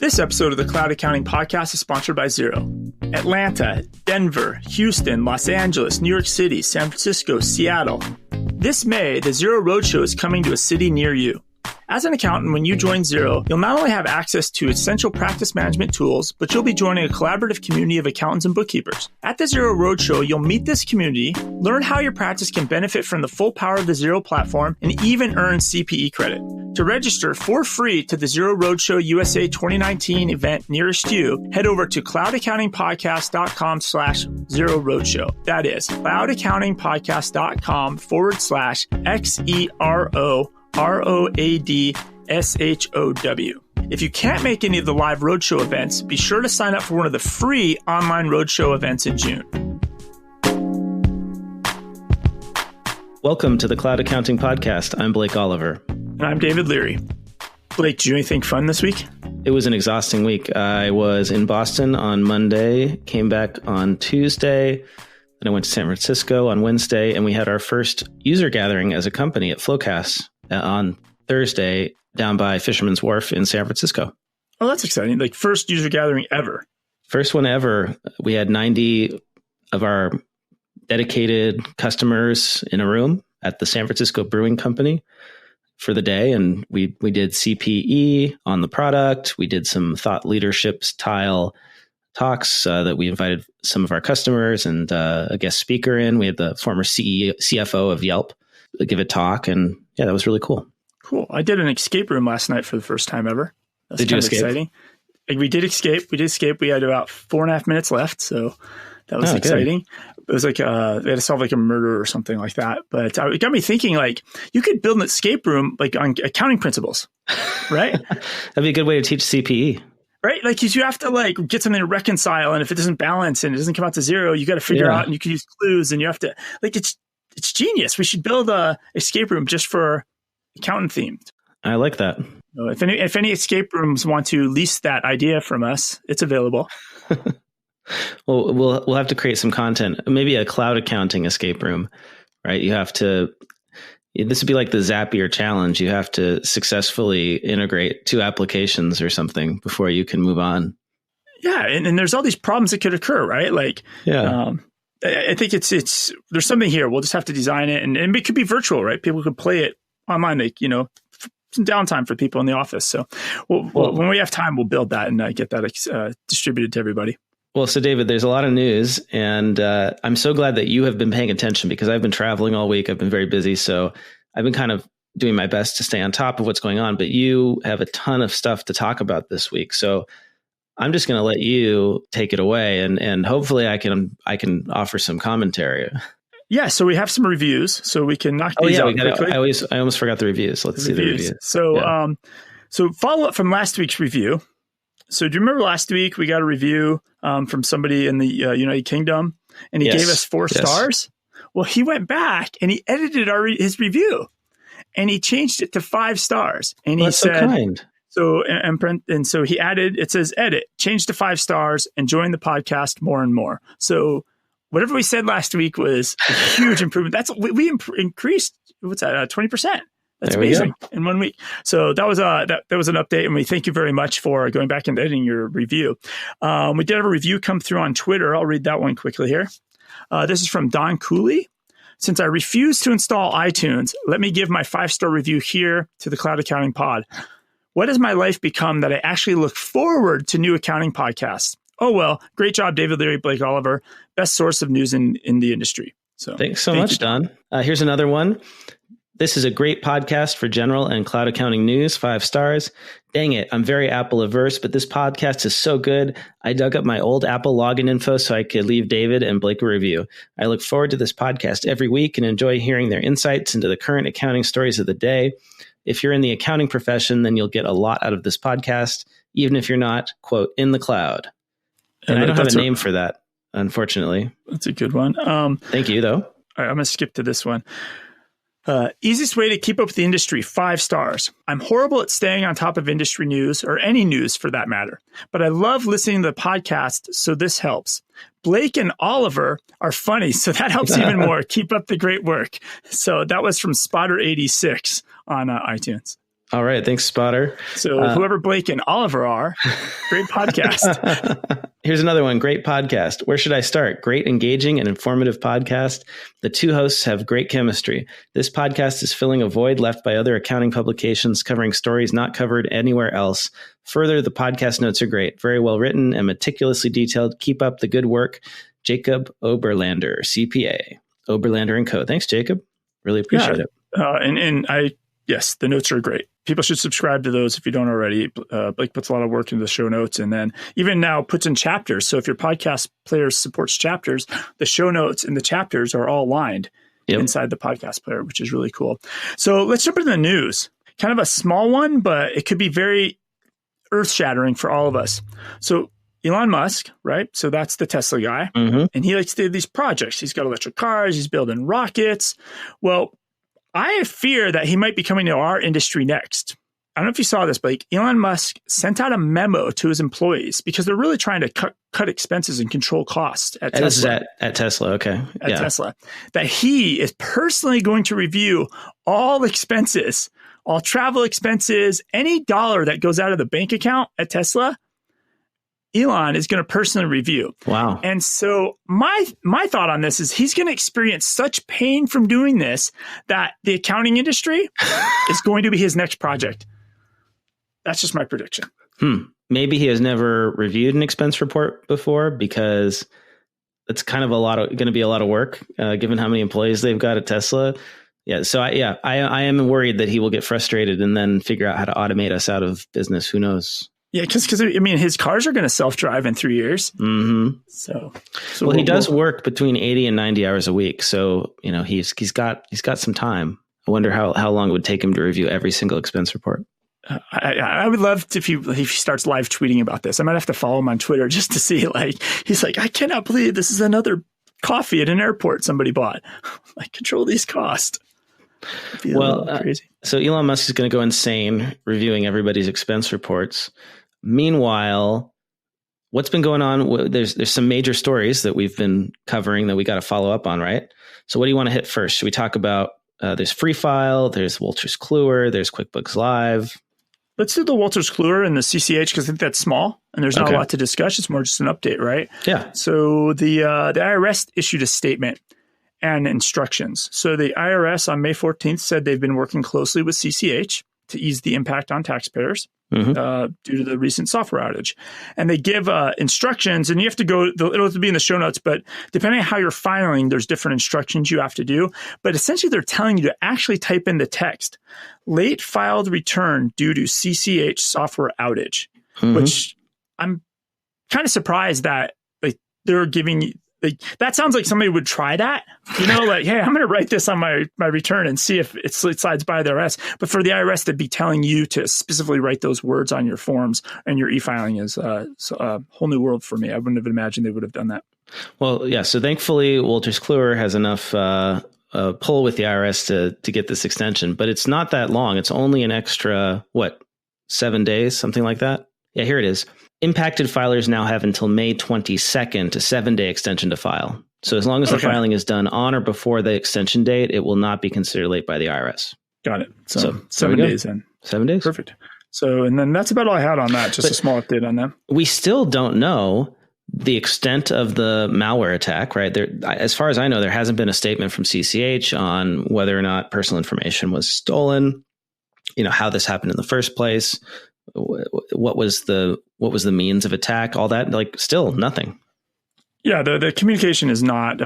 This episode of the Cloud Accounting Podcast is sponsored by Xero. Atlanta, Denver, Houston, Los Angeles, New York City, San Francisco, Seattle. This May, the Xero Roadshow is coming to a city near you. As an accountant, when you join Xero, you'll not only have access to essential practice management tools, but you'll be joining a collaborative community of accountants and bookkeepers. At the Xero Roadshow, you'll meet this community, learn how your practice can benefit from the full power of the Xero platform, and even earn CPE credit. To register for free to the Xero Roadshow USA 2019 event nearest you, head over to cloudaccountingpodcast.com/Xero Roadshow. That is cloudaccountingpodcast.com/XERO ROADSHOW. If you can't make any of the live roadshow events, be sure to sign up for one of the free online roadshow events in June. Welcome to the Cloud Accounting Podcast. I'm Blake Oliver. And I'm David Leary. Blake, did you do anything fun this week? It was an exhausting week. I was in Boston on Monday, came back on Tuesday, then I went to San Francisco on Wednesday, and we had our first user gathering as a company at Flowcast on Thursday down by Fisherman's Wharf in San Francisco. Oh, that's exciting. Like first user gathering ever. First one ever. We had 90 of our dedicated customers in a room at the San Francisco Brewing Company for the day. And we did CPE on the product. We did some thought leadership style talks that we invited some of our customers and a guest speaker in. We had the former CFO of Yelp give a talk, and yeah, that was really cool. Cool. I did an escape room last night for the first time ever. That's did you escape? Exciting. We did escape. We had about 4.5 minutes left, so that was exciting. Good. It was like they had to solve like a murder or something like that. But it got me thinking, like you could build an escape room like on accounting principles, right? That'd be a good way to teach CPE. Right? Like you have to like get something to reconcile, and if it doesn't balance and it doesn't come out to zero, you got to figure out, and you can use clues, and you have to like it's genius. We should build a escape room just for accountant themed. I like that. So if any escape rooms want to lease that idea from us, it's available. Well, we'll have to create some content, maybe a cloud accounting escape room, right? You have to. This would be like the Zapier challenge. You have to successfully integrate 2 applications or something before you can move on. Yeah, and there's all these problems that could occur, right? Like, I think it's there's something here. We'll just have to design it, and it could be virtual, right? People could play it online, like some downtime for people in the office. So, when we have time, we'll build that and get that distributed to everybody. Well, so David, there's a lot of news, and I'm so glad that you have been paying attention because I've been traveling all week. I've been very busy, so I've been kind of doing my best to stay on top of what's going on. But you have a ton of stuff to talk about this week, so I'm just going to let you take it away, and hopefully I can offer some commentary. Yeah, so we have some reviews, so we can knock these out quickly. I almost forgot the reviews. Let's see the reviews. So, so follow up from last week's review. So do you remember last week we got a review from somebody in the United Kingdom, and he gave us 4 stars? Well, he went back and he edited his review, and he changed it to 5 stars. And he said, so kind. And so he added, it says, edit, change to 5 stars, and join the podcast more and more. So whatever we said last week was a huge improvement. We increased, 20%. That's amazing in 1 week. So that was an update, and we thank you very much for going back and editing your review. We did have a review come through on Twitter. I'll read that one quickly here. This is from Don Cooley. Since I refuse to install iTunes, let me give my 5-star review here to the Cloud Accounting Pod. What has my life become that I actually look forward to new accounting podcasts? Oh, well, great job, David Leary, Blake Oliver. Best source of news in the industry. So thanks so much, Don. Here's another one. This is a great podcast for general and cloud accounting news, 5 stars. Dang it, I'm very Apple averse, but this podcast is so good. I dug up my old Apple login info so I could leave David and Blake a review. I look forward to this podcast every week and enjoy hearing their insights into the current accounting stories of the day. If you're in the accounting profession, then you'll get a lot out of this podcast, even if you're not, quote, in the cloud. And I don't have a name for that, unfortunately. That's a good one. Thank you, though. All right, I'm going to skip to this one. Easiest way to keep up with the industry, 5 stars. I'm horrible at staying on top of industry news, or any news for that matter, but I love listening to the podcast, so this helps. Blake and Oliver are funny, so that helps even more. Keep up the great work. So that was from Spotter86 on iTunes. All right. Thanks, Spotter. So whoever Blake and Oliver are, great podcast. Here's another one. Great podcast. Where should I start? Great, engaging, and informative podcast. The two hosts have great chemistry. This podcast is filling a void left by other accounting publications covering stories not covered anywhere else. Further, the podcast notes are great. Very well written and meticulously detailed. Keep up the good work. Jacob Oberlander, CPA. Oberlander and Co. Thanks, Jacob. Really appreciate it. Yes, the notes are great. People should subscribe to those if you don't already. Blake puts a lot of work into the show notes, and then even now puts in chapters. So if your podcast player supports chapters, the show notes and the chapters are all aligned inside the podcast player, which is really cool. So let's jump into the news. Kind of a small one, but it could be very earth-shattering for all of us. So Elon Musk, right? So that's the Tesla guy. Mm-hmm. And he likes to do these projects. He's got electric cars. He's building rockets. Well, I fear that he might be coming to our industry next. I don't know if you saw this, but Elon Musk sent out a memo to his employees because they're really trying to cut expenses and control costs at Tesla. This is at Tesla, okay. At Tesla. That he is personally going to review all expenses, all travel expenses, any dollar that goes out of the bank account at Tesla, Elon is going to personally review. Wow. And so my thought on this is he's going to experience such pain from doing this that the accounting industry is going to be his next project. That's just my prediction. Maybe he has never reviewed an expense report before because it's kind of going to be a lot of work given how many employees they've got at Tesla. Yeah. So I am worried that he will get frustrated and then figure out how to automate us out of business. Who knows? Yeah, because I mean, his cars are going to self-drive in 3 years. Mm-hmm. So he does work between 80 and 90 hours a week. So, he's got some time. I wonder how long it would take him to review every single expense report. I would love to, if he starts live tweeting about this. I might have to follow him on Twitter just to see, he's like, I cannot believe this is another coffee at an airport somebody bought. Control these costs. Crazy. So Elon Musk is going to go insane reviewing everybody's expense reports. Meanwhile, what's been going on? There's some major stories that we've been covering that we got to follow up on, right? So what do you want to hit first? Should we talk about, there's Free File, there's Wolters Kluwer, there's QuickBooks Live. Let's do the Wolters Kluwer and the CCH because I think that's small and there's not a lot to discuss. It's more just an update, right? Yeah. So the IRS issued a statement and instructions. So the IRS on May 14th said they've been working closely with CCH to ease the impact on taxpayers due to the recent software outage. And they give instructions, and you have to go, it'll be in the show notes, but depending on how you're filing, there's different instructions you have to do. But essentially, they're telling you to actually type in the text, late filed return due to CCH software outage, which I'm kind of surprised that they're giving you. That sounds like somebody would try that, hey, I'm going to write this on my return and see if it slides by the IRS. But for the IRS to be telling you to specifically write those words on your forms and your e-filing is a whole new world for me. I wouldn't have imagined they would have done that. Well, yeah. So thankfully, Wolters Kluwer has enough pull with the IRS to get this extension, but it's not that long. It's only an extra, 7 days, something like that. Yeah, here it is. Impacted filers now have until May 22nd, a 7-day extension to file. So as long as the filing is done on or before the extension date, it will not be considered late by the IRS. Got it. So 7 days then. 7 days. Perfect. So, and then that's about all I had on that. Just a small update on that. We still don't know the extent of the malware attack, right? As far as I know, there hasn't been a statement from CCH on whether or not personal information was stolen, how this happened in the first place. What was the means of attack? All that, still nothing. Yeah, the communication has not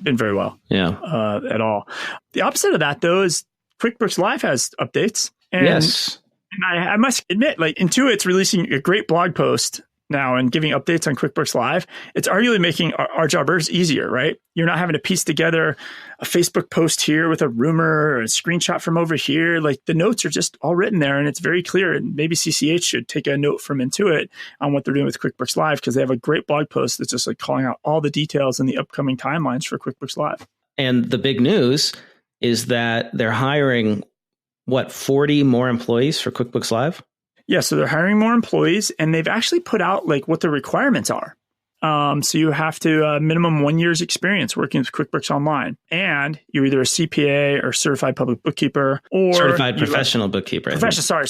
been very well. At all. The opposite of that, though, is QuickBooks Live has updates. And, yes, and I must admit, Intuit's releasing a great blog post now and giving updates on QuickBooks Live. It's arguably making our jobbers easier, right? You're not having to piece together a Facebook post here with a rumor or a screenshot from over here. The notes are just all written there and it's very clear. And maybe CCH should take a note from Intuit on what they're doing with QuickBooks Live because they have a great blog post that's just calling out all the details and the upcoming timelines for QuickBooks Live. And the big news is that they're hiring, 40 more employees for QuickBooks Live? Yeah, so they're hiring more employees and they've actually put out what the requirements are. So you have to minimum 1 year's experience working with QuickBooks Online, and you're either a CPA or certified public bookkeeper or certified professional bookkeeper. Sorry.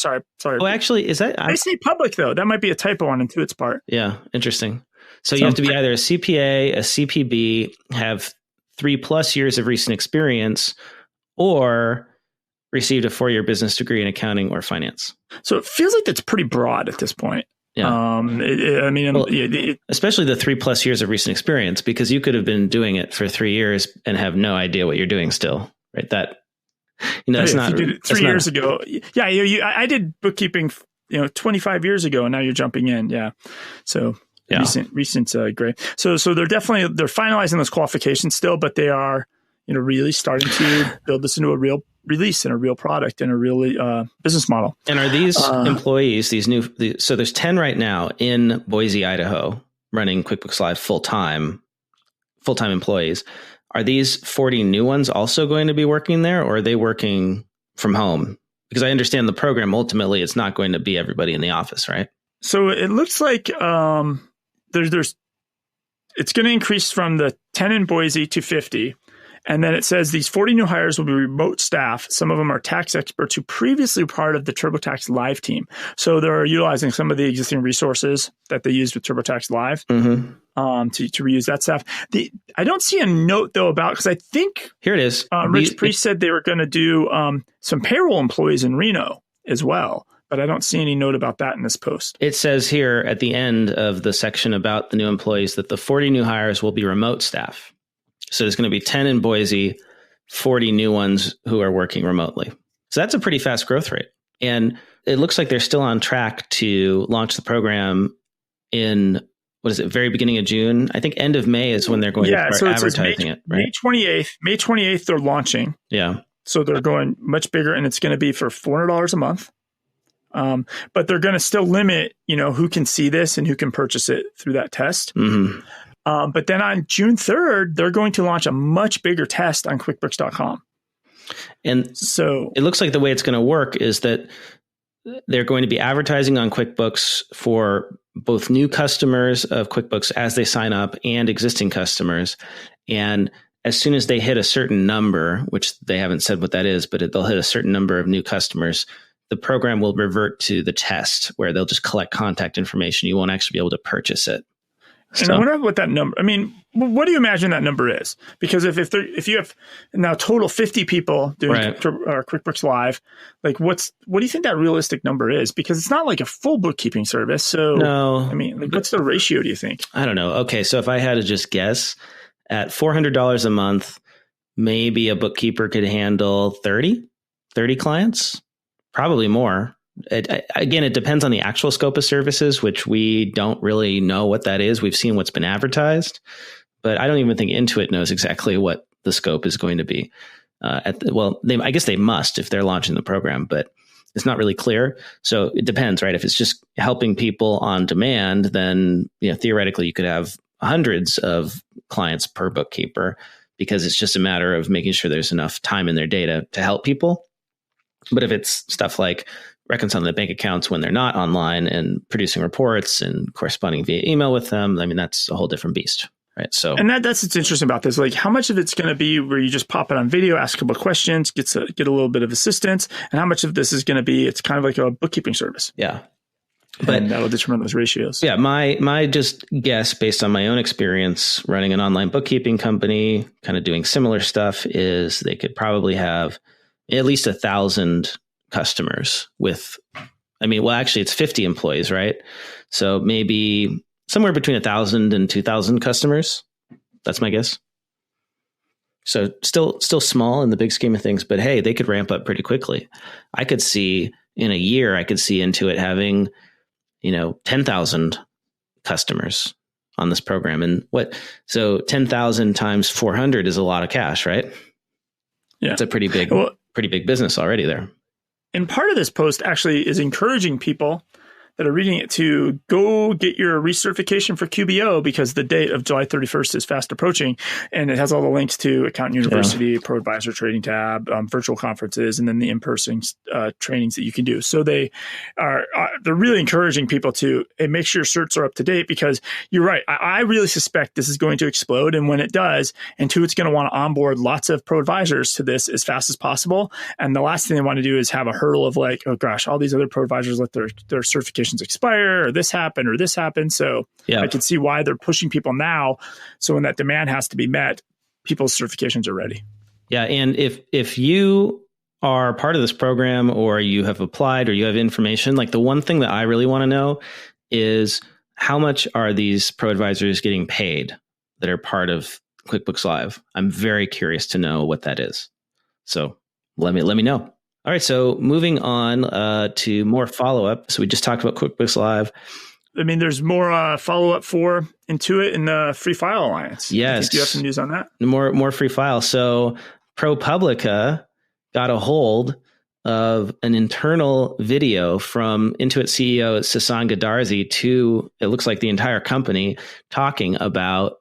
Oh, actually, is that? I say public though. That might be a typo on Intuit's part. Yeah, interesting. So you have to be either a CPA, a CPB, have 3+ years of recent experience, or received a 4-year business degree in accounting or finance. So it feels like that's pretty broad at this point. Yeah. Especially the 3+ years of recent experience, because you could have been doing it for 3 years and have no idea what you're doing still, right? That, it's not. If you did it 3 years ago. Yeah. I did bookkeeping, 25 years ago, and now you're jumping in. Yeah. So recent, great. So they're finalizing those qualifications still, but they are, really starting to build this into a real release and a real product and a real business model. And are these employees, so there's 10 right now in Boise, Idaho, running QuickBooks Live full-time employees. Are these 40 new ones also going to be working there, or are they working from home? Because I understand the program, ultimately, it's not going to be everybody in the office, right? So it looks like it's going to increase from the 10 in Boise to 50. And then it says these 40 new hires will be remote staff. Some of them are tax experts who previously were part of the TurboTax Live team. So they're utilizing some of the existing resources that they used with TurboTax Live to reuse that staff. I don't see a note, though, because I think here it is. Rich Priest said they were going to do some payroll employees in Reno as well. But I don't see any note about that in this post. It says here at the end of the section about the new employees that the 40 new hires will be remote staff. So there's going to be 10 in Boise, 40 new ones who are working remotely. So that's a pretty fast growth rate. And it looks like they're still on track to launch the program in, very beginning of June? I think end of May is when they're going to start advertising it. Right? May 28th, they're launching. Yeah. So they're going much bigger, and it's going to be for $400 a month. But they're going to still limit, who can see this and who can purchase it through that test. Mm-hmm. But then on June 3rd, they're going to launch a much bigger test on QuickBooks.com. And so it looks like the way it's going to work is that they're going to be advertising on QuickBooks for both new customers of QuickBooks as they sign up and existing customers. And as soon as they hit a certain number, which they haven't said what that is, but they'll hit a certain number of new customers, the program will revert to the test where they'll just collect contact information. You won't actually be able to purchase it. And I wonder what that number, what do you imagine that number is? Because if you have now total 50 people doing QuickBooks Live, like what do you think that realistic number is? Because it's not like a full bookkeeping service. So, no, what's the ratio, do you think? I don't know. Okay. So if I had to just guess, at $400 a month, maybe a bookkeeper could handle 30 clients, probably more. It depends on the actual scope of services, which we don't really know what that is. We've seen what's been advertised, but I don't even think Intuit knows exactly what the scope is going to be. I guess they must if they're launching the program, but it's not really clear. So it depends, right? If it's just helping people on demand, then theoretically you could have hundreds of clients per bookkeeper, because it's just a matter of making sure there's enough time in their data to help people. But if it's stuff like reconciling the bank accounts when they're not online and producing reports and corresponding via email with them, that's a whole different beast, right? So, and that's what's interesting about this. Like, how much of it's going to be where you just pop it on video, ask a couple of questions, get a little bit of assistance, and how much of this is going to be it's kind of like a bookkeeping service. Yeah, but that'll determine those ratios. Yeah, my just guess based on my own experience running an online bookkeeping company, kind of doing similar stuff, is they could probably have at least 1,000 customers with, actually it's 50 employees, right? So maybe somewhere between 1,000 and 2,000 customers. That's my guess. So still small in the big scheme of things, but hey, they could ramp up pretty quickly. I could see in a year, Intuit having, 10,000 customers on this program. And so 10,000 times 400 is a lot of cash, right? Yeah. It's a pretty big business already there. And part of this post actually is encouraging people that are reading it to go get your recertification for QBO because the date of July 31st is fast approaching. And it has all the links to Accountant University, Pro Advisor Trading tab, virtual conferences, and then the in-person trainings that you can do. So they're really encouraging people to make sure your certs are up to date, because you're right. I really suspect this is going to explode. And when it does, Intuit's going to want to onboard lots of pro advisors to this as fast as possible. And the last thing they want to do is have a hurdle of like, oh gosh, all these other pro advisors let their certifications expire, or this happened, or this happened. So I can see why they're pushing people now. So when that demand has to be met, people's certifications are ready. Yeah. And if you are part of this program, or you have applied, or you have information, like the one thing that I really want to know is how much are these pro advisors getting paid that are part of QuickBooks Live? I'm very curious to know what that is. So let me know. All right, so moving on to more follow-up. So we just talked about QuickBooks Live. I mean, there's more follow-up for Intuit and the Free File Alliance. Yes. Do you have some news on that? More free file. So ProPublica got a hold of an internal video from Intuit CEO Sasan Goodarzi to, it looks like, the entire company, talking about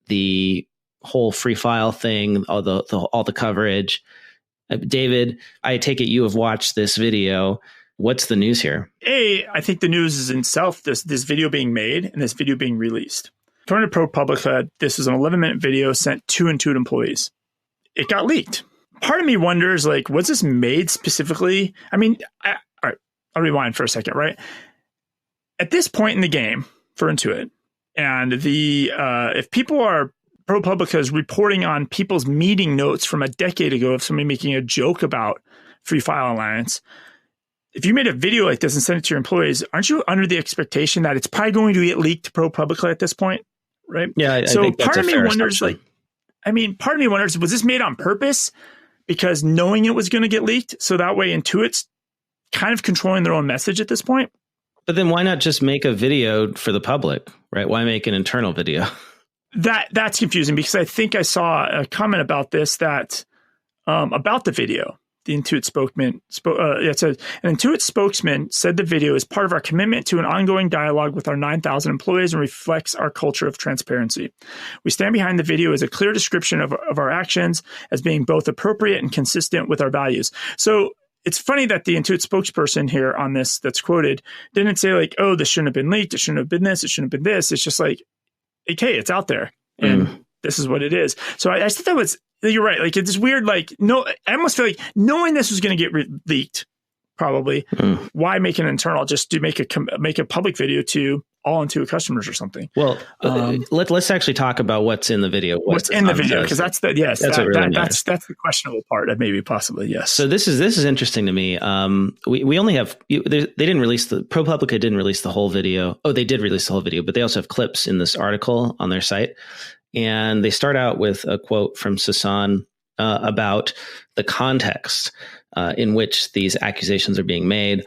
the whole free file thing, all the coverage. David, I take it you have watched this video. What's the news here? I think the news is in itself this video being made and this video being released. According to ProPublica, this was an 11-minute video sent to Intuit employees. It got leaked. Part of me wonders, like, was this made specifically? I mean, all right, I'll rewind for a second, right? At this point in the game for Intuit, and if people are, ProPublica is reporting on people's meeting notes from a decade ago of somebody making a joke about Free File Alliance. If you made a video like this and sent it to your employees, aren't you under the expectation that it's probably going to get leaked to ProPublica at this point? Right? Yeah. I so think that's part of me wonders, assumption. part of me wonders, was this made on purpose? Because knowing it was going to get leaked, so that way Intuit's kind of controlling their own message at this point. But then why not just make a video for the public, right? Why make an internal video? That's confusing, because I think I saw a comment about this that about the video. The Intuit spokesman, it says, an Intuit spokesman said the video is part of our commitment to an ongoing dialogue with our 9,000 employees and reflects our culture of transparency. We stand behind the video as a clear description of our actions as being both appropriate and consistent with our values. So it's funny that the Intuit spokesperson here on this that's quoted didn't say like, oh, this shouldn't have been leaked, it shouldn't have been this, it shouldn't have been this. It's just like, okay, it's out there, and this is what it is. So I just thought that was, you're right. Like, it's weird. Like, no, I almost feel like knowing this was going to get leaked, probably. Why make an internal? Just to make a public video to all Intuit customers or something. Well, let's actually talk about what's in the video. What's in the video? Because that's the questionable part. Maybe possibly yes. So this is interesting to me. We only have they didn't release ProPublica didn't release the whole video. Oh, they did release the whole video, but they also have clips in this article on their site. And they start out with a quote from Sasan about the context in which these accusations are being made.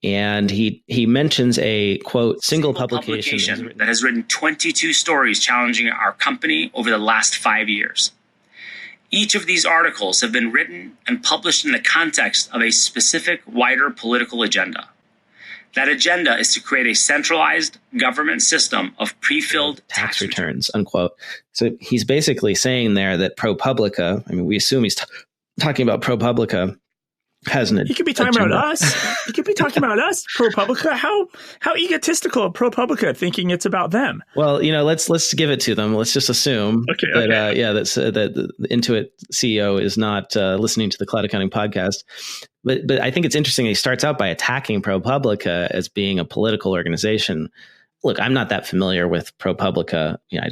And he mentions a, quote, single publication that has written 22 stories challenging our company over the last 5 years. Each of these articles have been written and published in the context of a specific wider political agenda. That agenda is to create a centralized government system of pre-filled tax returns, unquote. So he's basically saying there that ProPublica, I mean, we assume he's talking about ProPublica, has an agenda. He could be talking about us. He could be talking about us, ProPublica. How egotistical of ProPublica thinking it's about them. Well, let's give it to them. Let's just assume that the Intuit CEO is not listening to the Cloud Accounting podcast. But I think it's interesting. He starts out by attacking ProPublica as being a political organization. Look, I'm not that familiar with ProPublica. I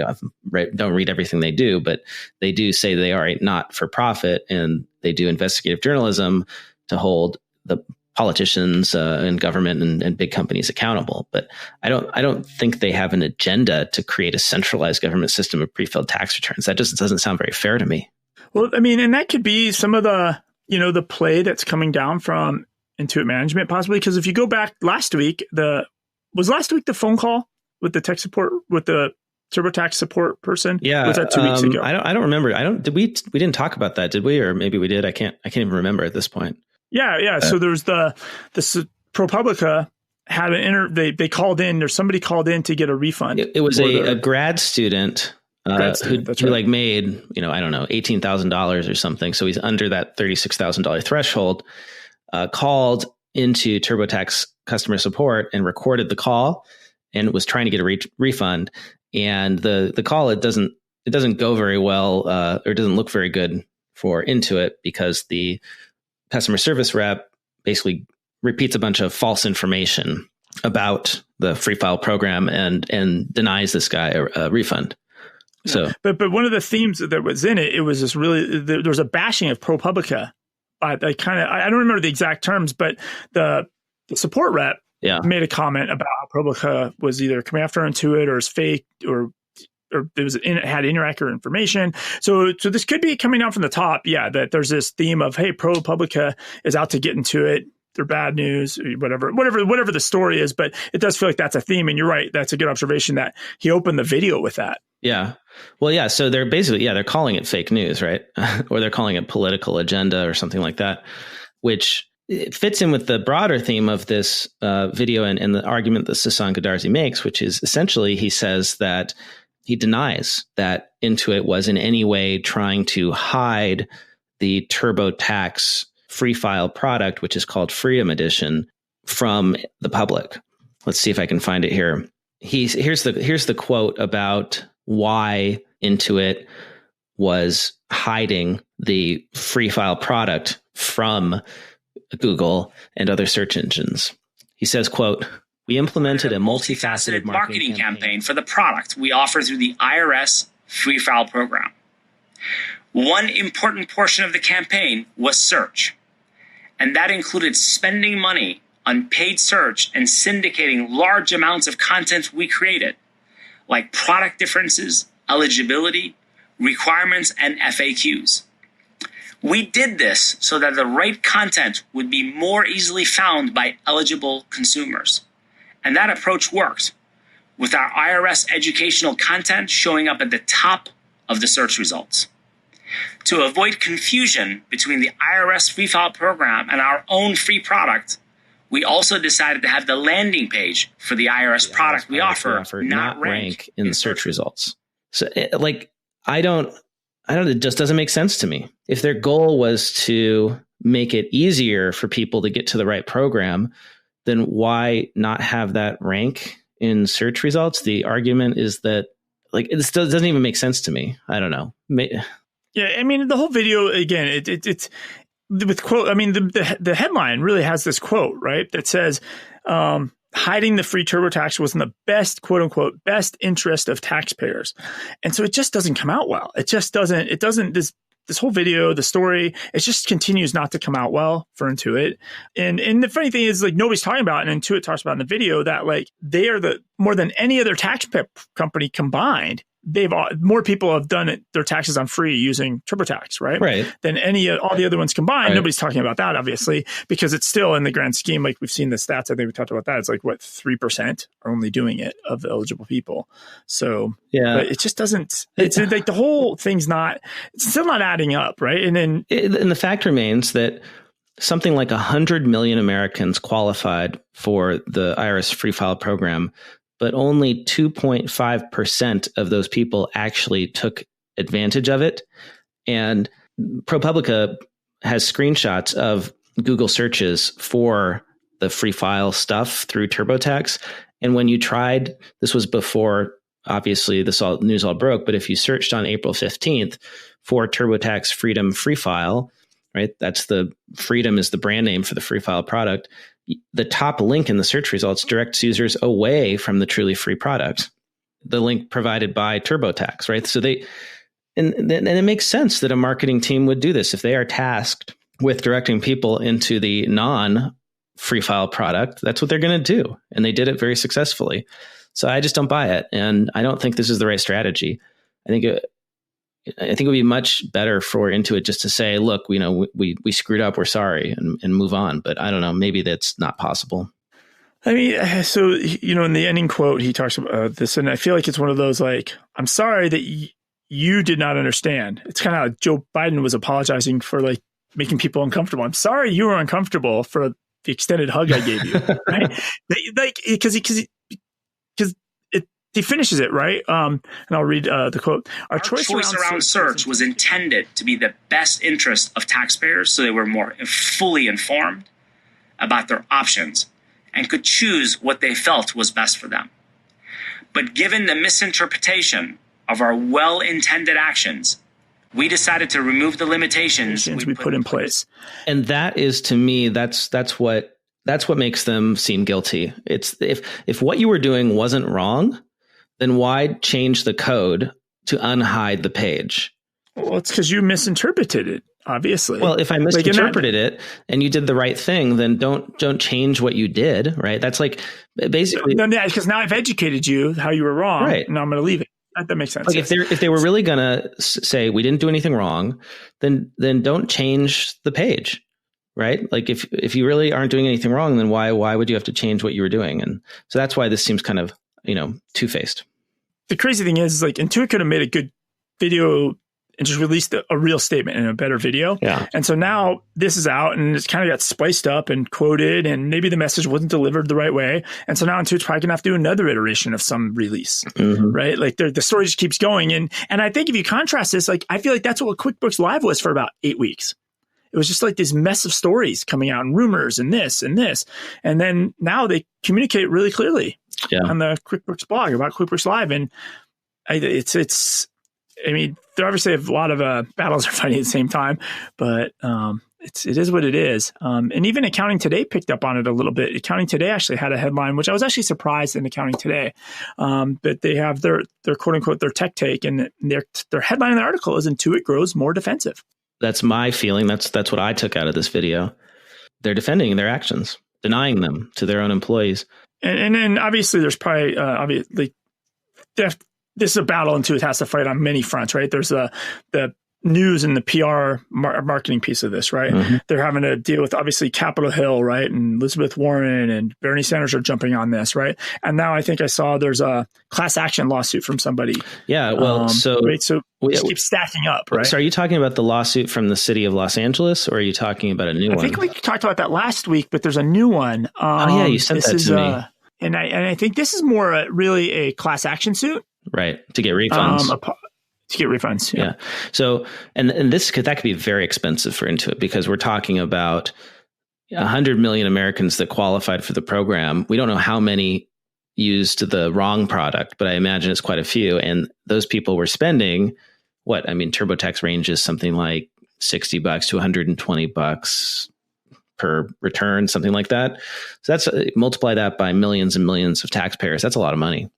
don't read everything they do, but they do say they are a not-for-profit, and they do investigative journalism to hold the politicians and government and big companies accountable. But I don't think they have an agenda to create a centralized government system of pre-filled tax returns. That just doesn't sound very fair to me. Well, I mean, and that could be some of the the play that's coming down from Intuit management, possibly, because if you go back last week, the phone call with the tech support, with the TurboTax support person? Yeah, was that 2 weeks ago? I don't remember. We didn't talk about that, did we? Or maybe we did. I can't even remember at this point. Yeah. So there's the ProPublica had they called in, or somebody called in to get a refund. It was a grad student who like made, I don't know, $18,000 or something. So he's under that $36,000 threshold, called into TurboTax customer support and recorded the call and was trying to get a refund. And the call, it doesn't go very well, or it doesn't look very good for Intuit, because the customer service rep basically repeats a bunch of false information about the free file program and denies this guy a refund. So, but one of the themes that was in it was this really, there was a bashing of ProPublica. I don't remember the exact terms, but the support rep made a comment about how ProPublica was either coming after Intuit or is fake, or it had inaccurate information. So this could be coming down from the top. Yeah, that there's this theme of, hey, ProPublica is out to get Intuit. They're bad news, whatever the story is. But it does feel like that's a theme. And you're right. That's a good observation that he opened the video with that. Yeah. Well, yeah. So they're basically, they're calling it fake news, right? Or they're calling it political agenda or something like that, which it fits in with the broader theme of this video and the argument that Sasan Goodarzi makes, which is essentially he says that he denies that Intuit was in any way trying to hide the TurboTax free file product, which is called Freedom Edition, from the public. Let's see if I can find it here. Here's the quote about why Intuit was hiding the free file product from Google and other search engines. He says, quote, "We implemented a multifaceted marketing campaign for the product we offer through the IRS free file program. One important portion of the campaign was search, and that included spending money on paid search and syndicating large amounts of content we created, like product differences, eligibility, requirements, and FAQs. We did this so that the right content would be more easily found by eligible consumers. And that approach worked, with our IRS educational content showing up at the top of the search results. To avoid confusion between the IRS free file program and our own free product, we also decided to have the landing page for the IRS product we offer not rank in the search results." So it just doesn't make sense to me. If their goal was to make it easier for people to get to the right program, then why not have that rank in search results? The argument is that it still doesn't even make sense to me. I don't know. Yeah, I mean, the whole video, again, it's with quote. I mean, the headline really has this quote, right, that says, hiding the free TurboTax was in the best, quote unquote, best interest of taxpayers. And so it just doesn't come out well. This whole video, the story, it just continues not to come out well for Intuit. And the funny thing is, nobody's talking about, and Intuit talks about in the video, that they are more than any other tax prep company combined. More people have done their taxes on free using TurboTax, right? Right. Than all the other ones combined. Right. Nobody's talking about that, obviously, because it's still in the grand scheme. We've seen the stats. I think we talked about that. It's 3% are only doing it of the eligible people. So yeah, but it just doesn't. It's the whole thing's it's still not adding up, right? And then and the fact remains that something like 100 million Americans qualified for the IRS free file program, but only 2.5% of those people actually took advantage of it. And ProPublica has screenshots of Google searches for the free file stuff through TurboTax. And when you tried, this was before, obviously, news all broke, but if you searched on April 15th for TurboTax Freedom Free File, right? Freedom is the brand name for the free file product. The top link in the search results directs users away from the truly free product, the link provided by TurboTax, right? So and it makes sense that a marketing team would do this if they are tasked with directing people into the non-free file product. That's what they're going to do, and they did it very successfully. So I just don't buy it, and I don't think this is the right strategy. I think it would be much better for Intuit just to say, look, we screwed up, we're sorry, and move on. But I don't know, maybe that's not possible. I mean, so, in the ending quote, he talks about this, and I feel like it's one of those, I'm sorry that you did not understand. It's kind of like Joe Biden was apologizing for making people uncomfortable. I'm sorry you were uncomfortable for extended hug I gave you, right? Like, because he finishes it, right? And I'll read the quote. Our choice around search was intended to be the best interest of taxpayers, so they were more fully informed about their options and could choose what they felt was best for them. But given the misinterpretation of our well-intended actions, we decided to remove the limitations we put in place. And that is, to me, that's what makes them seem guilty. It's if what you were doing wasn't wrong, then why change the code to unhide the page? Well, it's because you misinterpreted it, obviously. Well, if I misinterpreted it and you did the right thing, then don't change what you did, right? That's like basically... No, because now I've educated you how you were wrong, right? And I'm going to leave it. That makes sense. Like if they were really going to say we didn't do anything wrong, then don't change the page, right? Like if you really aren't doing anything wrong, then why would you have to change what you were doing? And so that's why this seems kind of, two-faced. The crazy thing is like Intuit could have made a good video and just released a real statement in a better video. Yeah. And so now this is out and it's kind of got spiced up and quoted, and maybe the message wasn't delivered the right way. And so now Intuit's probably gonna have to do another iteration of some release, right? Like the story just keeps going. And I think if you contrast this, like I feel like that's what QuickBooks Live was for about 8 weeks. It was just like this mess of stories coming out and rumors and this and this. And then now they communicate really clearly on the QuickBooks blog about QuickBooks Live. And they obviously have a lot of battles they're fighting at the same time, but it is what it is. And even Accounting Today picked up on it a little bit. Accounting Today actually had a headline, which I was actually surprised in Accounting Today, that they have their quote unquote their tech take, and their headline in the article is Intuit grows more defensive. That's my feeling. That's what I took out of this video. They're defending their actions, denying them to their own employees. And then obviously there's probably this is a battle Intuit has to fight on many fronts, right? There's the news and the PR marketing piece of this, right? Mm-hmm. They're having to deal with obviously Capitol Hill, right? And Elizabeth Warren and Bernie Sanders are jumping on this, right? And now I think I saw there's a class action lawsuit from somebody. Yeah, well, so it keeps stacking up, right? So are you talking about the lawsuit from the city of Los Angeles, or are you talking about a new one? I think we talked about that last week, but there's a new one. You sent that to me. And I think this is more really a class action suit. Right. To get refunds. To get refunds. Yeah. So, and that could be very expensive for Intuit, because we're talking about 100 million Americans that qualified for the program. We don't know how many used the wrong product, but I imagine it's quite a few. And those people were spending TurboTax ranges something like $60 to $120 per return, something like that. So that's multiply that by millions and millions of taxpayers. That's a lot of money.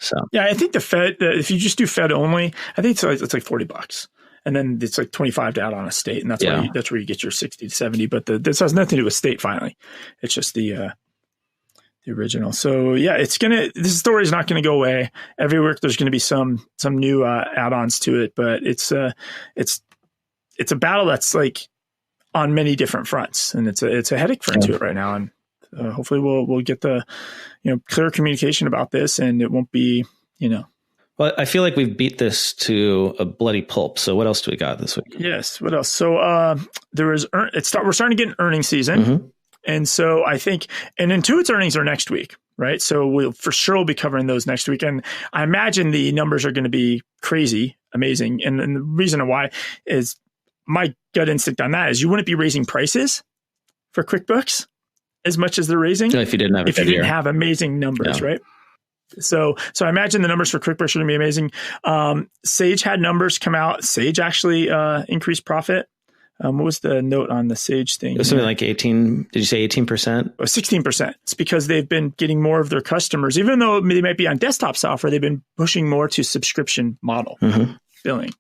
So yeah, I think the Fed, if you just do Fed only, I think it's like $40, and then it's like 25 to add on a state, and that's where you get your 60 to 70. But this has nothing to do with state. Finally, it's just the original. So yeah, this story is not going to go away. Every week there's going to be some new add-ons to it, but it's a battle that's like on many different fronts, and it's a headache for Intuit right now. And hopefully we'll get the clear communication about this, and it won't be Well, I feel like we've beat this to a bloody pulp. So what else do we got this week? Yes, what else? So we're starting to get an earnings season, mm-hmm. And so I think Intuit's earnings are next week, right? So we'll for sure be covering those next week, and I imagine the numbers are going to be crazy, amazing, and the reason why is my gut instinct on that is you wouldn't be raising prices for QuickBooks as much as they're raising if you didn't have amazing numbers, right? So I imagine the numbers for QuickBooks are going to be amazing. Sage had numbers come out. Sage actually increased profit. What was the note on the Sage thing? It was something like 18. Did you say 18%? Oh, 16%. It's because they've been getting more of their customers, even though they might be on desktop software, they've been pushing more to subscription model billing.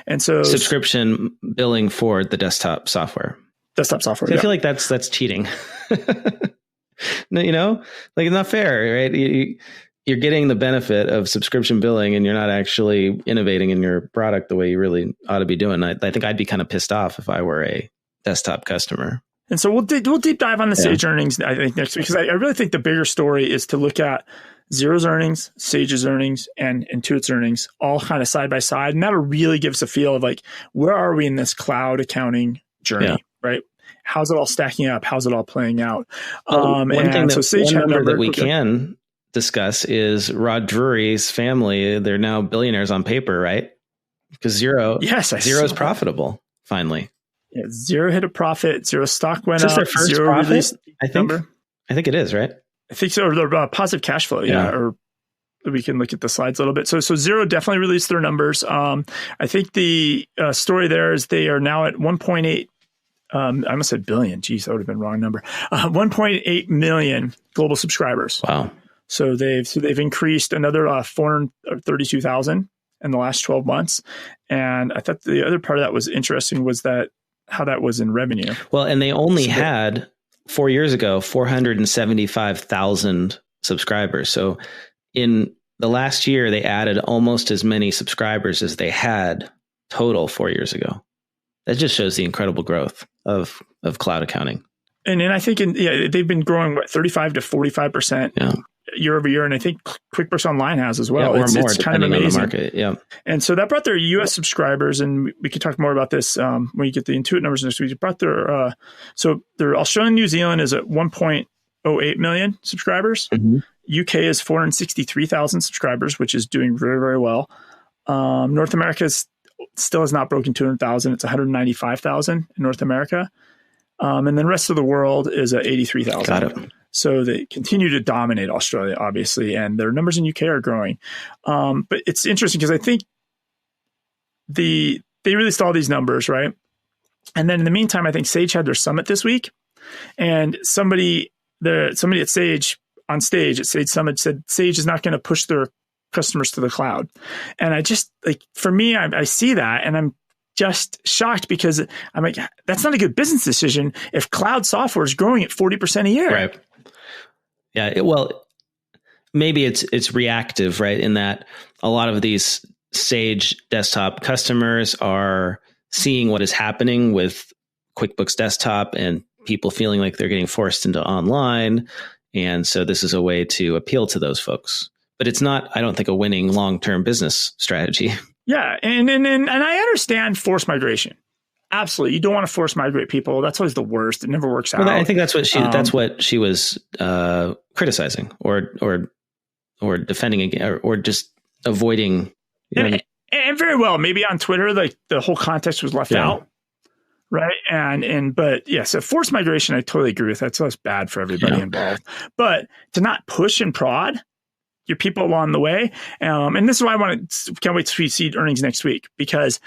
And so subscription billing for the desktop software. Desktop software. So I feel like that's cheating. No, like it's not fair, right? You're getting the benefit of subscription billing, and you're not actually innovating in your product the way you really ought to be doing. I think I'd be kind of pissed off if I were a desktop customer. And so we'll deep dive on the Sage earnings, I think, next week, because I really think the bigger story is to look at Xero's earnings, Sage's earnings, and Intuit's earnings all kind of side by side, and that'll really give us a feel of like where are we in this cloud accounting journey. Yeah. Right. how's it all stacking up? How's it all playing out? One number that we quickly. can discuss is Rod Drury's family. They're now billionaires on paper, right? Because Xero is profitable finally. Yeah, Xero hit a profit. Xero stock went up. Is this up. their first Xero profit? I think it is, right? I think so. Or the positive cash flow. Yeah. Or we can look at the slides a little bit. So Xero definitely released their numbers. I think the story there is they are now at 1.8. I almost said billion. Geez, that would have been the wrong number. 1.8 million global subscribers. Wow. So they've increased another 432,000 in the last 12 months. And I thought the other part of that was interesting was that how that was in revenue. Well, and they only had 4 years ago 475,000 subscribers. So in the last year, they added almost as many subscribers as they had total 4 years ago. That just shows the incredible growth of cloud accounting. And I think they've been growing 35 to 45% year over year, and I think QuickBooks Online has as well. Or more, it's kind of amazing. On the market. Yeah, and so that brought their U.S. subscribers, and we could talk more about this when you get the Intuit numbers next week. It brought their their Australia and New Zealand is at 1.08 million subscribers. Mm-hmm. UK is 463,000 subscribers, which is doing very, very well. North America still has not broken 200,000. It's 195,000 in North America. And then the rest of the world is at 83,000. Got it. So they continue to dominate Australia, obviously, and their numbers in UK are growing. But it's interesting because I think they released all these numbers, right? And then in the meantime, I think Sage had their summit this week, and somebody at Sage on stage at Sage Summit said Sage is not going to push their customers to the cloud. And I just for me, I see that, and I'm just shocked because I'm like, that's not a good business decision if cloud software is growing at 40% a year. Right. Yeah. Maybe it's reactive, right? In that a lot of these Sage desktop customers are seeing what is happening with QuickBooks Desktop and people feeling like they're getting forced into online. And so this is a way to appeal to those folks. But it's not, I don't think, a winning long-term business strategy. Yeah. And I understand forced migration. Absolutely. You don't want to force migrate people. That's always the worst. It never works out. Well, I think that's what she was criticizing or defending against, or just avoiding. And very well, maybe on Twitter, like the whole context was left out. Right. But so forced migration, I totally agree with that. So it's bad for everybody involved. But to not push and prod your people along the way. And this is why can't wait to see earnings next week, because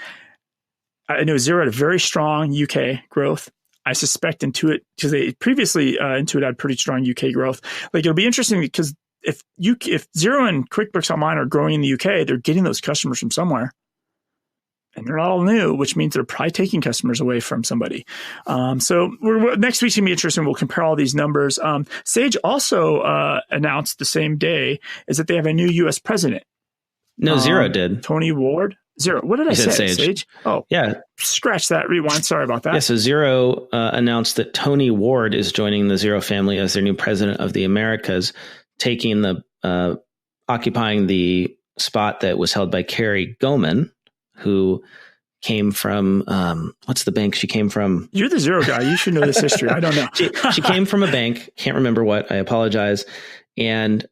I know Xero had a very strong UK growth. I suspect Intuit, because they previously Intuit had pretty strong UK growth. Like, it'll be interesting because if Xero and QuickBooks Online are growing in the UK, they're getting those customers from somewhere. And they're all new, which means they're probably taking customers away from somebody. So next week's going to be interesting. We'll compare all these numbers. Sage also announced the same day is that they have a new U.S. president. No, Xero did. Tony Ward. Xero. What did I say? Sage? Oh, yeah. Scratch that. Rewind. Sorry about that. Yeah, so Xero announced that Tony Ward is joining the Xero family as their new president of the Americas, occupying the spot that was held by Carrie Goman, who came from, what's the bank she came from? You're the Xero guy. You should know this history. I don't know. she came from a bank. Can't remember what. I apologize. And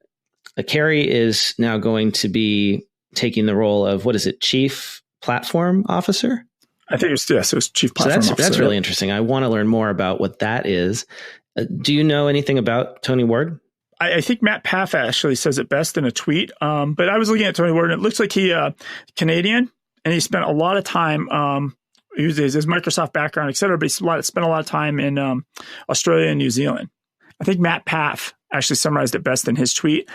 Carrie is now going to be taking the role of, Chief Platform Officer? I think it was Chief Platform Officer. That's really interesting. I want to learn more about what that is. Do you know anything about Tony Ward? I think Matt Paff actually says it best in a tweet. But I was looking at Tony Ward, and it looks like he Canadian. And he spent a lot of time, his Microsoft background, et cetera, but he spent a lot of time in Australia and New Zealand. I think Matt Paff actually summarized it best in his tweet.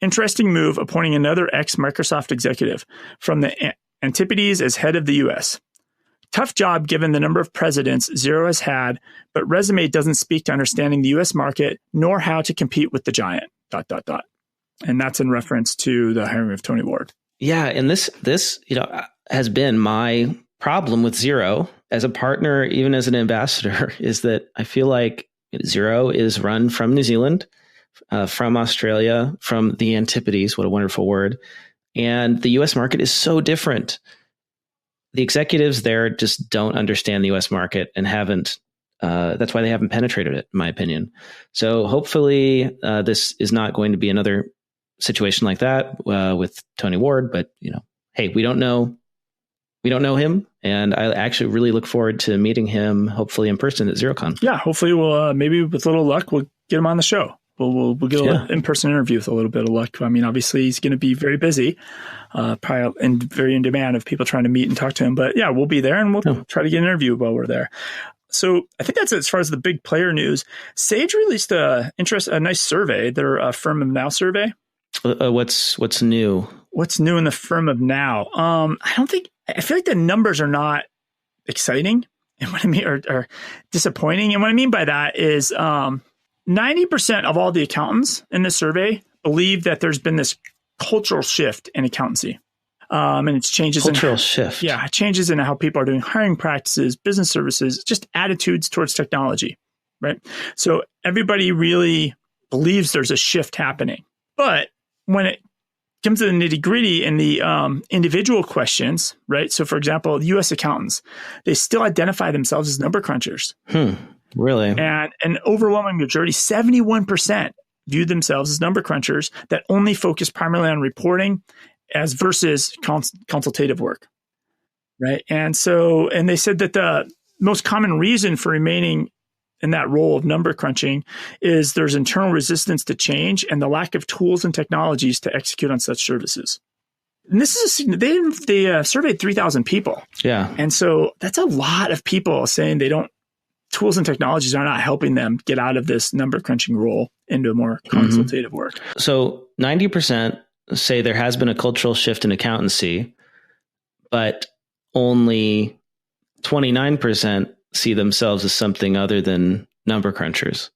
Interesting move, appointing another ex-Microsoft executive from the Antipodes as head of the U.S. Tough job given the number of presidents Xero has had, but resume doesn't speak to understanding the U.S. market nor how to compete with the giant, ... And that's in reference to the hiring of Tony Ward. Yeah, and this has been my problem with Xero as a partner, even as an ambassador, is that I feel like Xero is run from New Zealand, from Australia, from the Antipodes. What a wonderful word. And the US market is so different. The executives there just don't understand the US market and haven't That's why they haven't penetrated it, in my opinion. So hopefully this is not going to be another situation like that with Tony Ward. But, hey, we don't know him. And I actually really look forward to meeting him, hopefully in person at XeroCon. Yeah, hopefully we'll, maybe with a little luck, we'll get him on the show. We'll get an in-person interview with a little bit of luck. I mean, obviously he's going to be very busy, probably and very in demand of people trying to meet and talk to him. But yeah, we'll be there and we'll try to get an interview while we're there. So I think that's it as far as the big player news. Sage released a nice survey, their Firm of Now survey. What's new? What's new in the Firm of Now? I feel like the numbers are not exciting, and what I mean are disappointing. And what I mean by that is 90% of all the accountants in this survey believe that there's been this cultural shift in accountancy. And it's changes shift. Yeah, changes in how people are doing hiring practices, business services, just attitudes towards technology, right? So everybody really believes there's a shift happening. But when it comes to the nitty gritty and the individual questions, right? So for example, U.S. accountants, they still identify themselves as number crunchers. Really? And an overwhelming majority, 71%, view themselves as number crunchers that only focus primarily on reporting as versus consultative work, right? And they said that the most common reason for remaining in that role of number crunching is there's internal resistance to change and the lack of tools and technologies to execute on such services. And this is they surveyed 3,000 people. Yeah. And so that's a lot of people saying tools and technologies are not helping them get out of this number crunching role into more consultative work. So 90% say there has been a cultural shift in accountancy, but only 29% see themselves as something other than number crunchers.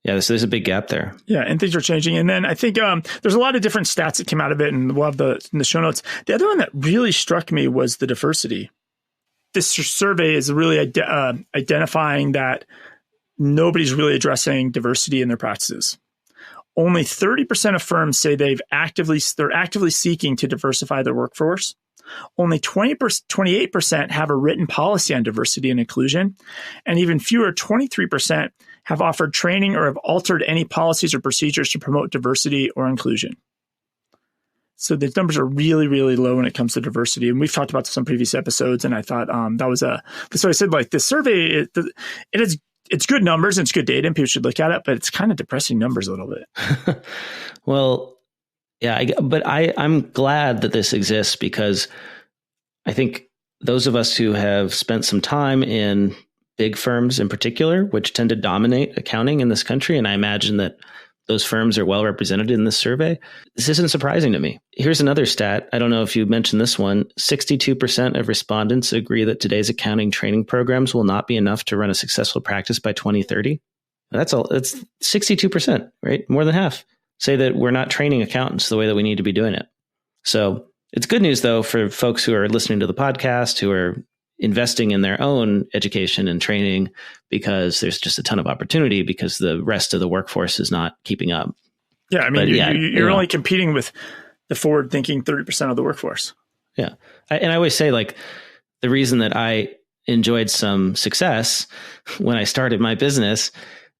Yeah, so there's a big gap there. Yeah, and things are changing. And then I think there's a lot of different stats that came out of it, and we'll have in the show notes. The other one that really struck me was the diversity. This survey is really identifying that nobody's really addressing diversity in their practices. Only 30% of firms say they're actively seeking to diversify their workforce. Only 28% have a written policy on diversity and inclusion, and even fewer, 23%, have offered training or have altered any policies or procedures to promote diversity or inclusion. So the numbers are really, really low when it comes to diversity. And we've talked about this on previous episodes. And I thought so I said, like, the survey, it's good numbers and it's good data and people should look at it, but it's kind of depressing numbers a little bit. Well, yeah, but I'm glad that this exists because I think those of us who have spent some time in big firms in particular, which tend to dominate accounting in this country, and I imagine that those firms are well represented in this survey, this isn't surprising to me. Here's another stat. I don't know if you mentioned this one. 62% of respondents agree that today's accounting training programs will not be enough to run a successful practice by 2030. That's 62%, right? More than half say that we're not training accountants the way that we need to be doing it. So it's good news, though, for folks who are listening to the podcast, who are investing in their own education and training, because there's just a ton of opportunity because the rest of the workforce is not keeping up. Yeah, I mean, you're only competing with the forward-thinking 30% of the workforce. Yeah. And I always say, like, the reason that I enjoyed some success when I started my business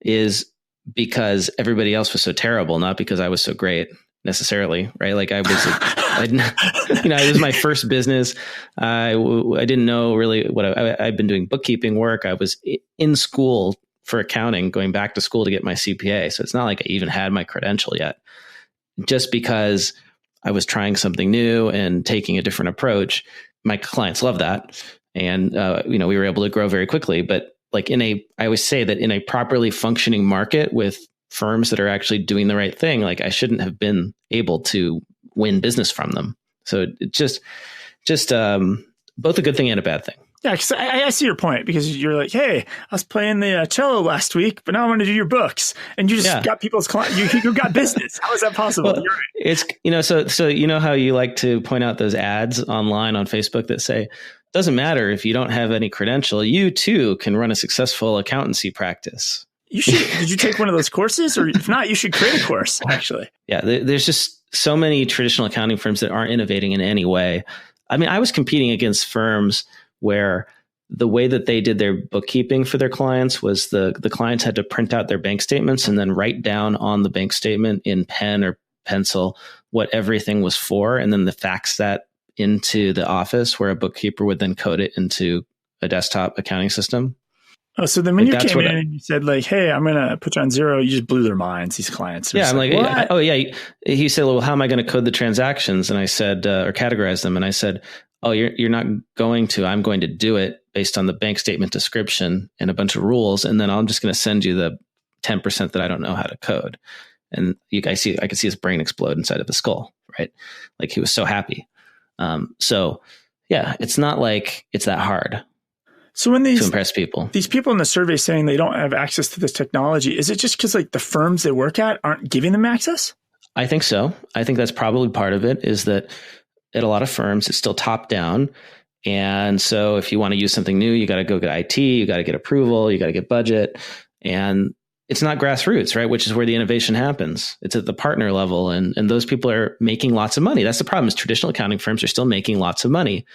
is because everybody else was so terrible, not because I was so great necessarily, right? Like it was my first business. I didn't know really what I've been doing bookkeeping work. I was in school for accounting, going back to school to get my CPA. So it's not like I even had my credential yet. Just because I was trying something new and taking a different approach, my clients love that. And, we were able to grow very quickly. But like I always say that in a properly functioning market with firms that are actually doing the right thing, like I shouldn't have been able to win business from them. So it just both a good thing and a bad thing. Yeah, because I see your point, because you're like, hey, I was playing the cello last week, but now I want to do your books, and you just got people's clients. You got business. How is that possible? Well, it's so you know how you like to point out those ads online on Facebook that say, doesn't matter if you don't have any credential, you too can run a successful accountancy practice. Did you take one of those courses? Or if not, you should create a course, actually. Yeah, there's just so many traditional accounting firms that aren't innovating in any way. I mean, I was competing against firms where the way that they did their bookkeeping for their clients was the clients had to print out their bank statements and then write down on the bank statement in pen or pencil what everything was for, and then the fax that into the office where a bookkeeper would then code it into a desktop accounting system. Oh, so then when you came in and you said like, hey, I'm going to put you on Xero, you just blew their minds, these clients. Yeah, I'm like, oh yeah. He said, well, how am I going to code the transactions? And I said, or categorize them. And I said, oh, you're not going to. I'm going to do it based on the bank statement description and a bunch of rules. And then I'm just going to send you the 10% that I don't know how to code. And I could see his brain explode inside of his skull, right? Like he was so happy. So yeah, it's not like it's that hard. So when to impress people, these people in the survey saying they don't have access to this technology, is it just because like the firms they work at aren't giving them access? I think so. I think that's probably part of it, is that at a lot of firms, it's still top down. And so if you want to use something new, you got to go get IT, you got to get approval, you got to get budget. And it's not grassroots, right? Which is where the innovation happens. It's at the partner level. And those people are making lots of money. That's the problem, is traditional accounting firms are still making lots of money.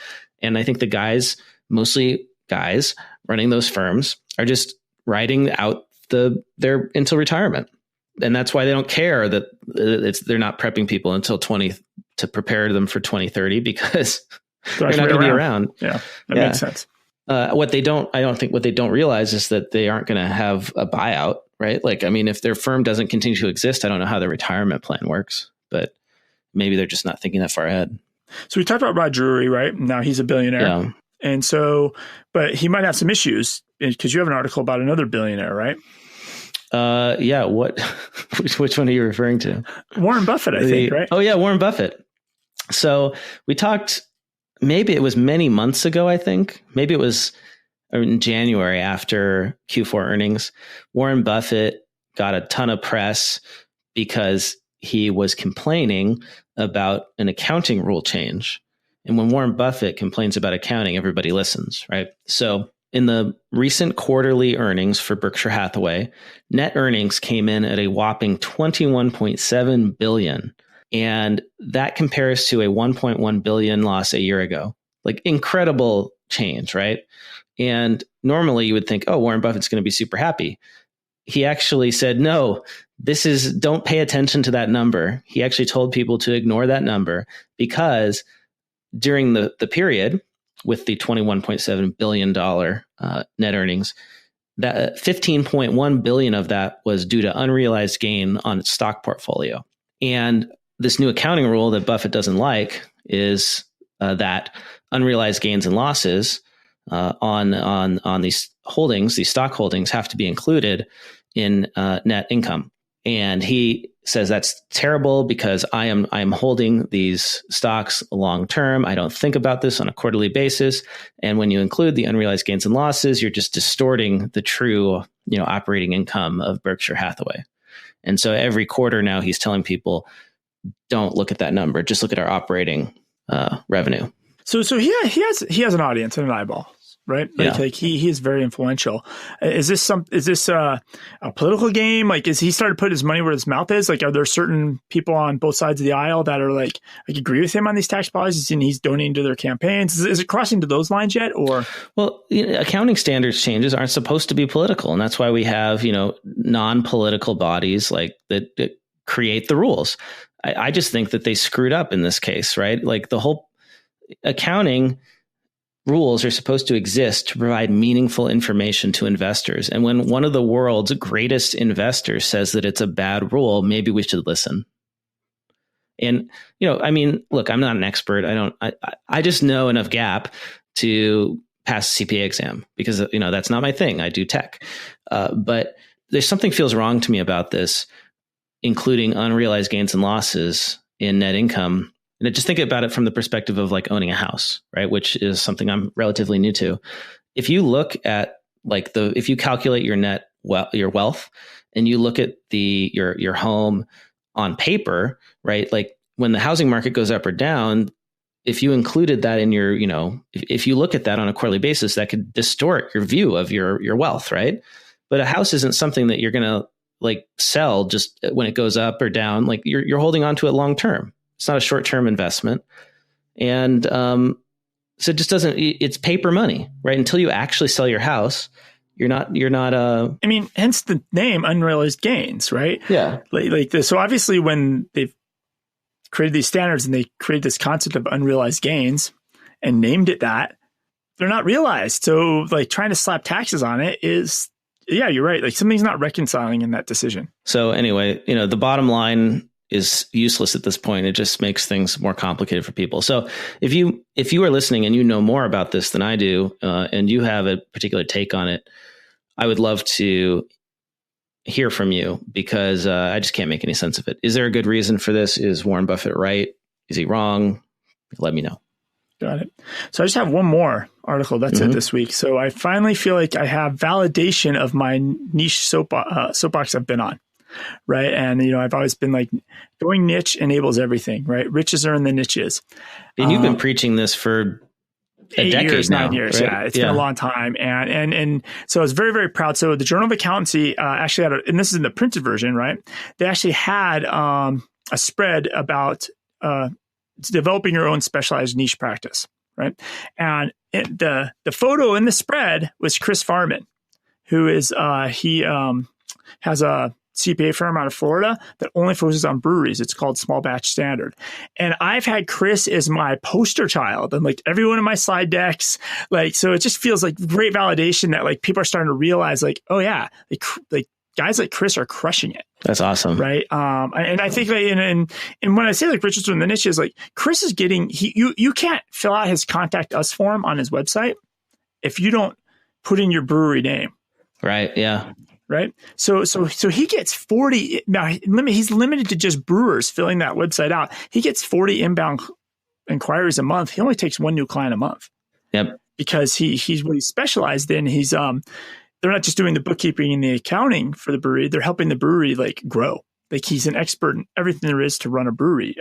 And I think the guys, mostly guys running those firms, are just riding out their until retirement. And that's why they don't care that they're not prepping people until 20 to prepare them for 2030, because they're not going to be around. Yeah, that makes sense. What they don't realize is that they aren't going to have a buyout, right? Like, I mean, if their firm doesn't continue to exist, I don't know how their retirement plan works, but maybe they're just not thinking that far ahead. So we talked about Rod Drury, right? Now he's a billionaire. Yeah. And so, but he might have some issues because you have an article about another billionaire, right? Yeah. Which one are you referring to? Warren Buffett, I think, right? Oh yeah, Warren Buffett. So we talked, maybe it was many months ago, I think. Maybe it was in January after Q4 earnings. Warren Buffett got a ton of press because he was complaining about an accounting rule change. And when Warren Buffett complains about accounting, everybody listens, right? So in the recent quarterly earnings for Berkshire Hathaway, net earnings came in at a whopping $21.7 billion. And that compares to a $1.1 billion loss a year ago. Like, incredible change, right? And normally you would think, oh, Warren Buffett's going to be super happy. He actually said, no, don't pay attention to that number. He actually told people to ignore that number, because during the period with the $21.7 billion net earnings, that $15.1 billion of that was due to unrealized gain on its stock portfolio. And this new accounting rule that Buffett doesn't like is that unrealized gains and losses on these holdings, these stock holdings, have to be included in net income. And he says that's terrible because I am holding these stocks long term. I don't think about this on a quarterly basis. And when you include the unrealized gains and losses, you're just distorting the true, operating income of Berkshire Hathaway. And so every quarter now he's telling people, don't look at that number. Just look at our operating revenue. So he has an audience and an eyeball, right? Like he is very influential. Is this a political game? Like, is he started to put his money where his mouth is? Like, are there certain people on both sides of the aisle that are like agree with him on these tax policies and he's donating to their campaigns? Is it crossing to those lines yet? Or well, accounting standards changes aren't supposed to be political, and that's why we have non-political bodies like that create the rules. I just think that they screwed up in this case, right? Like, the whole accounting rules are supposed to exist to provide meaningful information to investors. And when one of the world's greatest investors says that it's a bad rule, maybe we should listen. And, look, I'm not an expert. I just know enough GAAP to pass the CPA exam because, that's not my thing. I do tech. But there's something feels wrong to me about this, including unrealized gains and losses in net income. And just think about it from the perspective of like owning a house, right? Which is something I'm relatively new to. If you look at if you calculate your wealth and you look at your home on paper, right? Like, when the housing market goes up or down, if you included that in your, if you look at that on a quarterly basis, that could distort your view of your wealth, right? But a house isn't something that you're going to sell just when it goes up or down. Like, you're holding on to it long term. It's not a short term investment. And So it just doesn't, it's paper money, right? Until you actually sell your house, you're not, I mean, hence the name unrealized gains, right? Yeah. Like this. So obviously when they've created these standards and they created this concept of unrealized gains and named it that, they're not realized. So like trying to slap taxes on it is, yeah, you're right. Like something's not reconciling in that decision. So anyway, the bottom line is useless at this point. It just makes things more complicated for people. So if you are listening and you know more about this than I do, and you have a particular take on it, I would love to hear from you, because I just can't make any sense of it. Is there a good reason for this? Is Warren Buffett right? Is he wrong? Let me know. Got it. So I just have one more article. That's it this week. So I finally feel like I have validation of my niche soapbox I've been on. Right. And, I've always been like, going niche enables everything, right? Riches are in the niches. And you've been preaching this for a decade now, 9 years. Right? Yeah. It's been a long time. And so I was very, very proud. So the Journal of Accountancy actually had, and this is in the printed version, right? They actually had a spread about developing your own specialized niche practice, right? And the photo in the spread was Chris Farman, who is, he has a CPA firm out of Florida that only focuses on breweries. It's called Small Batch Standard. And I've had Chris as my poster child and like every one of my slide decks. Like, so it just feels like great validation that like people are starting to realize like, oh yeah, like guys like Chris are crushing it. That's awesome. Right. And I think like, and when I say like Richard's in the niche is like Chris is getting, you can't fill out his contact us form on his website if you don't put in your brewery name. Right. Yeah. Right. So he gets 40. Now he's limited to just brewers filling that website out. He gets 40 inbound inquiries a month. He only takes one new client a month. Yep. Because he's what he's specialized in. He's they're not just doing the bookkeeping and the accounting for the brewery. They're helping the brewery like grow. Like he's an expert in everything there is to run a brewery.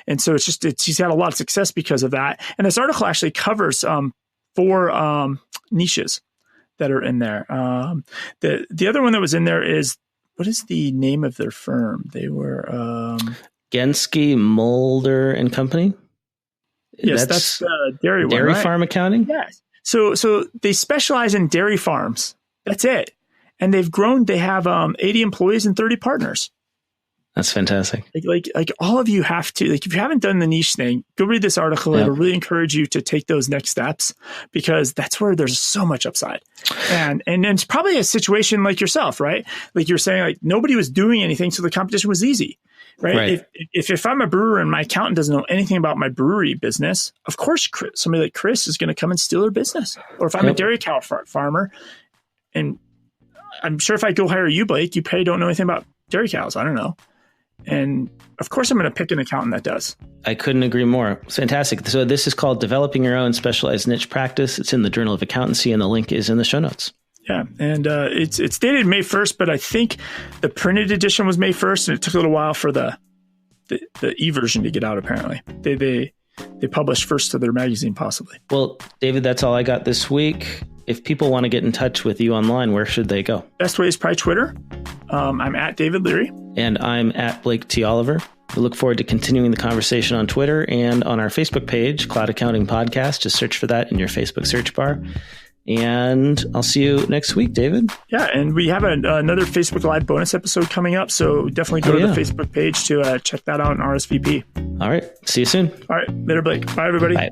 And so he's had a lot of success because of that. And this article actually covers 4 niches that are in there. The other one that was in there is, what is the name of their firm? They were Genske, Mulder and Company. Yes, that's the dairy one, dairy right? farm accounting. Yes. So they specialize in dairy farms. That's it. And they've grown. They have 80 employees and 30 partners. That's fantastic. Like all of you have to, like, if you haven't done the niche thing, go read this article. It'll really encourage you to take those next steps, because that's where there's so much upside. And it's probably a situation like yourself, right? Like you're saying, like nobody was doing anything, so the competition was easy, right? If I'm a brewer and my accountant doesn't know anything about my brewery business, of course, somebody like Chris is going to come and steal their business. Or if I'm a dairy cow farmer, and I'm sure if I go hire you, Blake, you probably don't know anything about dairy cows. I don't know. And of course, I'm going to pick an accountant that does. I couldn't agree more. It's fantastic. So this is called Developing Your Own Specialized Niche Practice. It's in the Journal of Accountancy, and the link is in the show notes. Yeah, and it's dated May 1st, but I think the printed edition was May 1st, and it took a little while for the e-version to get out, apparently. They published first to their magazine, possibly. Well, David, that's all I got this week. If people want to get in touch with you online, where should they go? Best way is probably Twitter. I'm at David Leary. And I'm at Blake T. Oliver. We look forward to continuing the conversation on Twitter and on our Facebook page, Cloud Accounting Podcast. Just search for that in your Facebook search bar. And I'll see you next week, David. Yeah, and we have another Facebook Live bonus episode coming up, so definitely go to the Facebook page to check that out and RSVP. All right. See you soon. All right. Later, Blake. Bye, everybody. Bye.